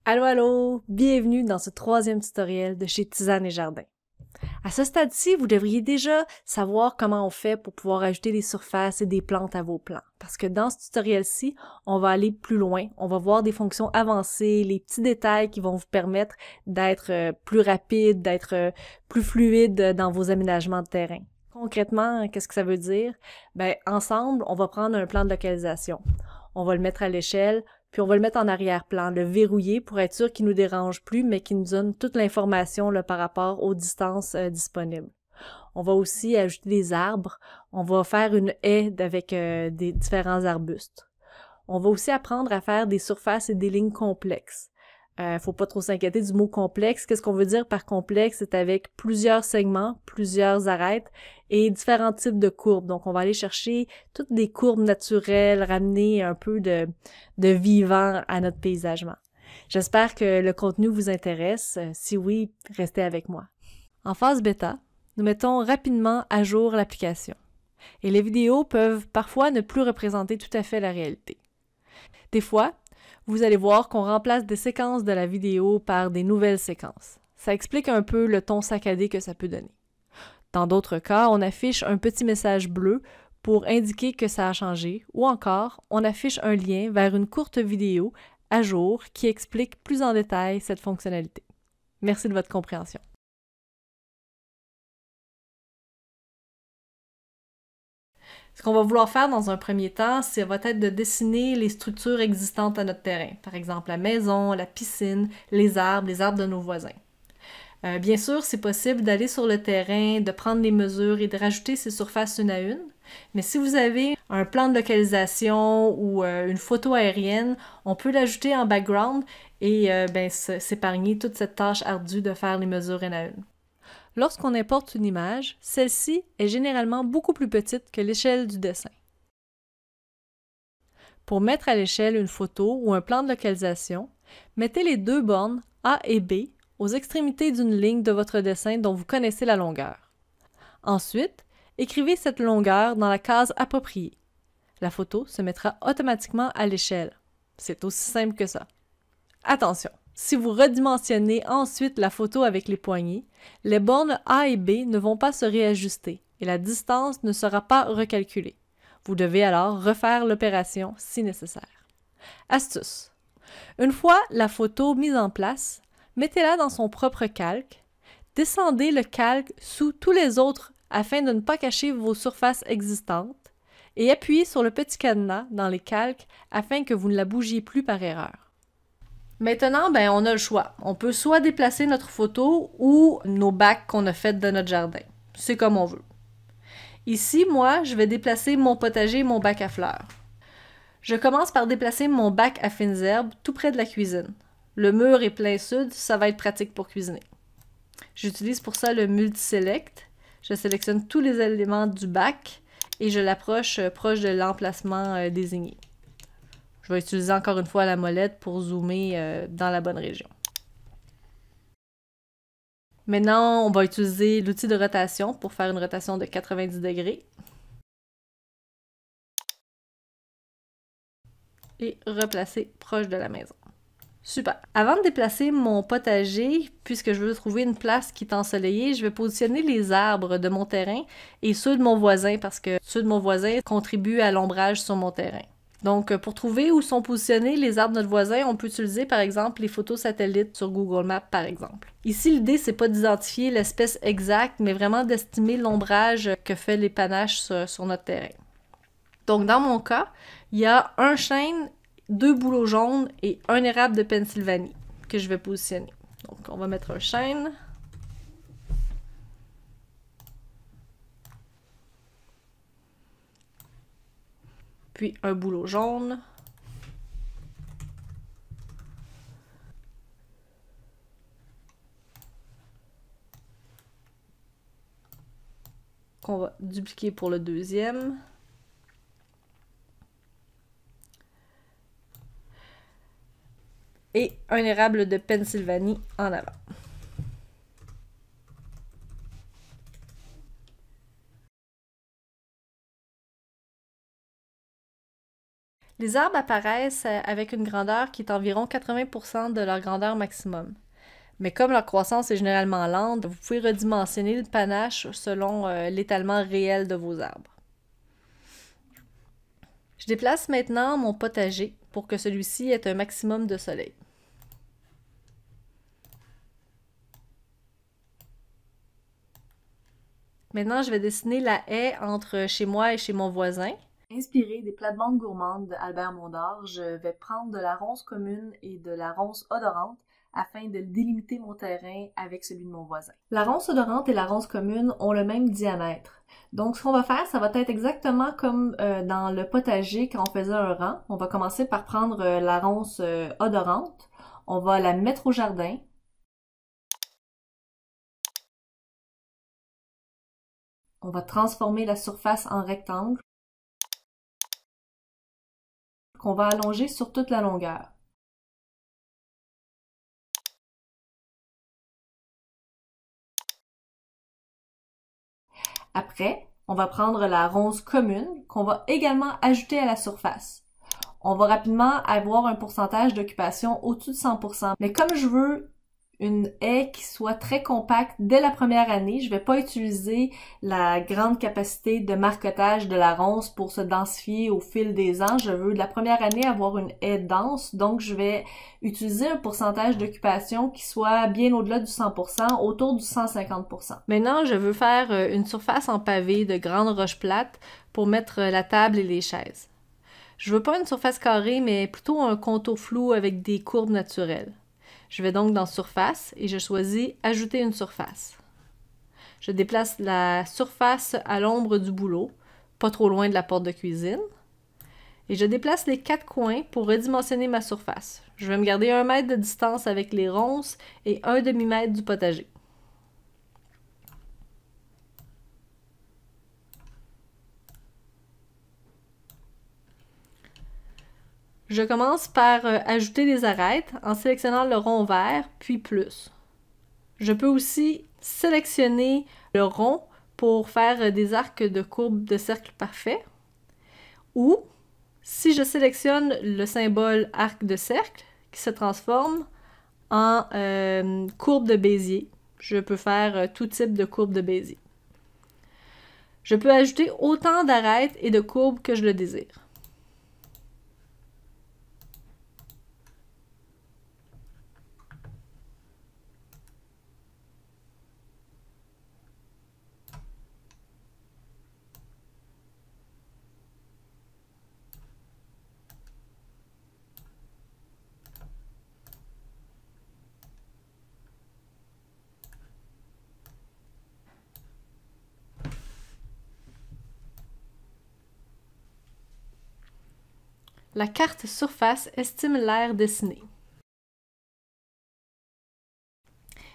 Allô, allô! Bienvenue dans ce troisième tutoriel de chez Tisane et Jardin. À ce stade-ci, vous devriez déjà savoir comment on fait pour pouvoir ajouter des surfaces et des plantes à vos plants. Parce que dans ce tutoriel-ci, on va aller plus loin. On va voir des fonctions avancées, les petits détails qui vont vous permettre d'être plus rapide, d'être plus fluide dans vos aménagements de terrain. Concrètement, qu'est-ce que ça veut dire? Ben, ensemble, on va prendre un plan de localisation. On va le mettre à l'échelle, puis on va le mettre en arrière-plan, le verrouiller pour être sûr qu'il nous dérange plus, mais qu'il nous donne toute l'information par rapport aux distances disponibles. On va aussi ajouter des arbres. On va faire une haie avec des différents arbustes. On va aussi apprendre à faire des surfaces et des lignes complexes. Faut pas trop s'inquiéter du mot complexe. Qu'est-ce qu'on veut dire par complexe? C'est avec plusieurs segments, plusieurs arêtes et différents types de courbes. Donc, on va aller chercher toutes des courbes naturelles, ramener un peu de vivant à notre paysagement. J'espère que le contenu vous intéresse. Si oui, restez avec moi. En phase bêta, nous mettons rapidement à jour l'application. Et les vidéos peuvent parfois ne plus représenter tout à fait la réalité. Des fois, vous allez voir qu'on remplace des séquences de la vidéo par des nouvelles séquences. Ça explique un peu le ton saccadé que ça peut donner. Dans d'autres cas, on affiche un petit message bleu pour indiquer que ça a changé, ou encore, on affiche un lien vers une courte vidéo à jour qui explique plus en détail cette fonctionnalité. Merci de votre compréhension. Ce qu'on va vouloir faire dans un premier temps, c'est va être de dessiner les structures existantes à notre terrain. Par exemple, la maison, la piscine, les arbres de nos voisins. Bien sûr, c'est possible d'aller sur le terrain, de prendre les mesures et de rajouter ces surfaces une à une. Mais si vous avez un plan de localisation ou une photo aérienne, on peut l'ajouter en background et s'épargner toute cette tâche ardue de faire les mesures une à une. Lorsqu'on importe une image, celle-ci est généralement beaucoup plus petite que l'échelle du dessin. Pour mettre à l'échelle une photo ou un plan de localisation, mettez les deux bornes A et B aux extrémités d'une ligne de votre dessin dont vous connaissez la longueur. Ensuite, écrivez cette longueur dans la case appropriée. La photo se mettra automatiquement à l'échelle. C'est aussi simple que ça. Attention! Si vous redimensionnez ensuite la photo avec les poignées, les bornes A et B ne vont pas se réajuster et la distance ne sera pas recalculée. Vous devez alors refaire l'opération si nécessaire. Astuce! Une fois la photo mise en place, mettez-la dans son propre calque, descendez le calque sous tous les autres afin de ne pas cacher vos surfaces existantes et appuyez sur le petit cadenas dans les calques afin que vous ne la bougiez plus par erreur. Maintenant, on a le choix. On peut soit déplacer notre photo ou nos bacs qu'on a fait de notre jardin. C'est comme on veut. Ici, moi, je vais déplacer mon potager et mon bac à fleurs. Je commence par déplacer mon bac à fines herbes tout près de la cuisine. Le mur est plein sud, ça va être pratique pour cuisiner. J'utilise pour ça le multi-select. Je sélectionne tous les éléments du bac et je l'approche proche de l'emplacement désigné. Je vais utiliser encore une fois la molette pour zoomer dans la bonne région. Maintenant, on va utiliser l'outil de rotation pour faire une rotation de 90 degrés. Et replacer proche de la maison. Super! Avant de déplacer mon potager, puisque je veux trouver une place qui est ensoleillée, je vais positionner les arbres de mon terrain et ceux de mon voisin parce que ceux de mon voisin contribuent à l'ombrage sur mon terrain. Donc, pour trouver où sont positionnés les arbres de notre voisin, on peut utiliser par exemple les photos satellites sur Google Maps par exemple. Ici, l'idée, c'est pas d'identifier l'espèce exacte, mais vraiment d'estimer l'ombrage que fait l'épanage sur notre terrain. Donc, dans mon cas, il y a un chêne, 2 bouleaux jaunes et un érable de Pennsylvanie que je vais positionner. Donc, on va mettre un chêne. Puis un bouleau jaune. Qu'on va dupliquer pour le deuxième. Et un érable de Pennsylvanie en avant. Les arbres apparaissent avec une grandeur qui est environ 80% de leur grandeur maximum. Mais comme leur croissance est généralement lente, vous pouvez redimensionner le panache selon l'étalement réel de vos arbres. Je déplace maintenant mon potager pour que celui-ci ait un maximum de soleil. Maintenant, je vais dessiner la haie entre chez moi et chez mon voisin. Inspiré des plates-bandes gourmandes d'Albert Mondor, je vais prendre de la ronce commune et de la ronce odorante afin de délimiter mon terrain avec celui de mon voisin. La ronce odorante et la ronce commune ont le même diamètre. Donc, ce qu'on va faire, ça va être exactement comme dans le potager quand on faisait un rang. On va commencer par prendre la ronce odorante. On va la mettre au jardin. On va transformer la surface en rectangle qu'on va allonger sur toute la longueur. Après, on va prendre la ronce commune qu'on va également ajouter à la surface. On va rapidement avoir un pourcentage d'occupation au-dessus de 100%. Mais comme je veux une haie qui soit très compacte dès la première année, je vais pas utiliser la grande capacité de marcotage de la ronce pour se densifier au fil des ans. Je veux de la première année avoir une haie dense, donc je vais utiliser un pourcentage d'occupation qui soit bien au-delà du 100%, autour du 150%. Maintenant, je veux faire une surface en pavé de grandes roches plates pour mettre la table et les chaises. Je veux pas une surface carrée, mais plutôt un contour flou avec des courbes naturelles. Je vais donc dans Surface et je choisis Ajouter une surface. Je déplace la surface à l'ombre du bouleau, pas trop loin de la porte de cuisine. Et je déplace les 4 coins pour redimensionner ma surface. Je vais me garder 1 mètre de distance avec les ronces et 1 demi-mètre du potager. Je commence par ajouter des arêtes en sélectionnant le rond vert, puis plus. Je peux aussi sélectionner le rond pour faire des arcs de courbe de cercle parfait. Ou, si je sélectionne le symbole arc de cercle, qui se transforme en courbe de Bézier, je peux faire tout type de courbe de Bézier. Je peux ajouter autant d'arêtes et de courbes que je le désire. La carte surface estime l'aire dessinée.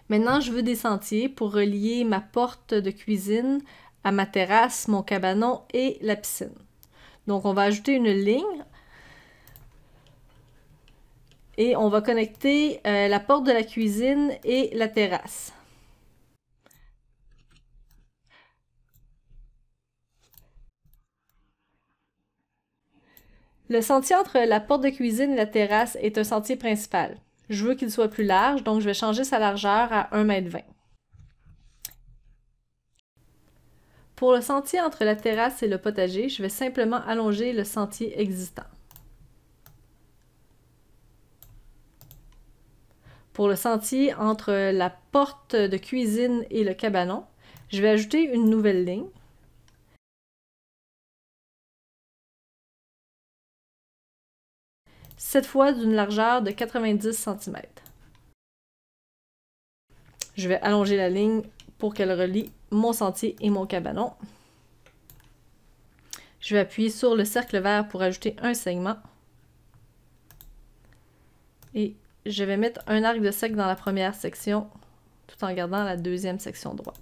Maintenant, je veux des sentiers pour relier ma porte de cuisine à ma terrasse, mon cabanon et la piscine. Donc, on va ajouter une ligne et on va connecter la porte de la cuisine et la terrasse. Le sentier entre la porte de cuisine et la terrasse est un sentier principal. Je veux qu'il soit plus large, donc je vais changer sa largeur à 1,20 m. Pour le sentier entre la terrasse et le potager, je vais simplement allonger le sentier existant. Pour le sentier entre la porte de cuisine et le cabanon, je vais ajouter une nouvelle ligne. Cette fois d'une largeur de 90 cm. Je vais allonger la ligne pour qu'elle relie mon sentier et mon cabanon. Je vais appuyer sur le cercle vert pour ajouter un segment. Et je vais mettre un arc de cercle dans la première section, tout en gardant la deuxième section droite.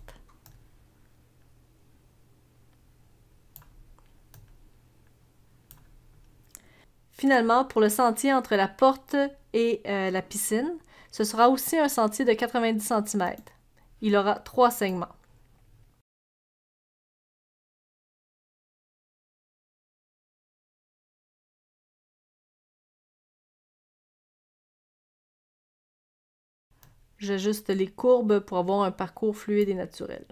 Finalement, pour le sentier entre la porte et la piscine, ce sera aussi un sentier de 90 cm. Il aura 3 segments. J'ajuste les courbes pour avoir un parcours fluide et naturel.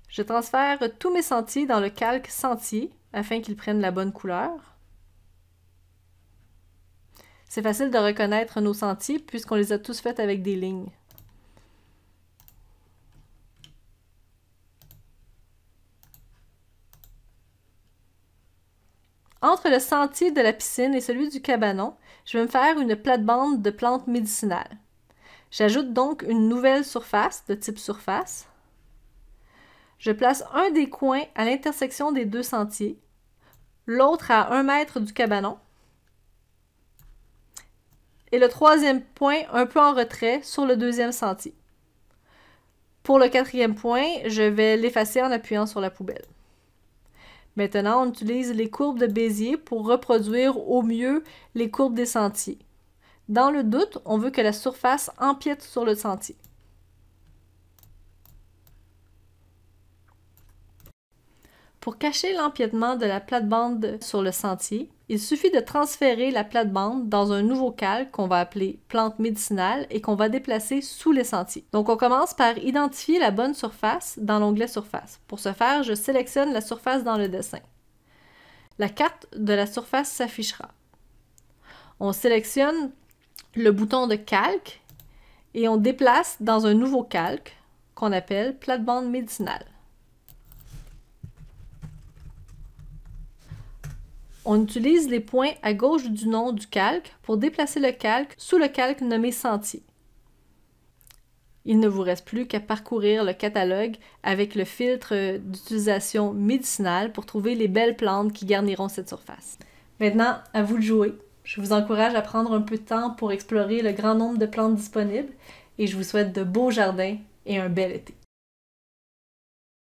Je transfère tous mes sentiers dans le calque sentier afin qu'ils prennent la bonne couleur. C'est facile de reconnaître nos sentiers puisqu'on les a tous faits avec des lignes. Entre le sentier de la piscine et celui du cabanon, je vais me faire une plate-bande de plantes médicinales. J'ajoute donc une nouvelle surface de type surface. Je place un des coins à l'intersection des deux sentiers, l'autre à 1 mètre du cabanon, et le troisième point un peu en retrait sur le deuxième sentier. Pour le quatrième point, je vais l'effacer en appuyant sur la poubelle. Maintenant, on utilise les courbes de Bézier pour reproduire au mieux les courbes des sentiers. Dans le doute, on veut que la surface empiète sur le sentier. Pour cacher l'empiètement de la plate-bande sur le sentier, il suffit de transférer la plate-bande dans un nouveau calque qu'on va appeler plante médicinale et qu'on va déplacer sous les sentiers. Donc on commence par identifier la bonne surface dans l'onglet surface. Pour ce faire, je sélectionne la surface dans le dessin. La carte de la surface s'affichera. On sélectionne le bouton de calque et on déplace dans un nouveau calque qu'on appelle plate-bande médicinale. On utilise les points à gauche du nom du calque pour déplacer le calque sous le calque nommé sentier. Il ne vous reste plus qu'à parcourir le catalogue avec le filtre d'utilisation médicinale pour trouver les belles plantes qui garniront cette surface. Maintenant, à vous de jouer. Je vous encourage à prendre un peu de temps pour explorer le grand nombre de plantes disponibles et je vous souhaite de beaux jardins et un bel été.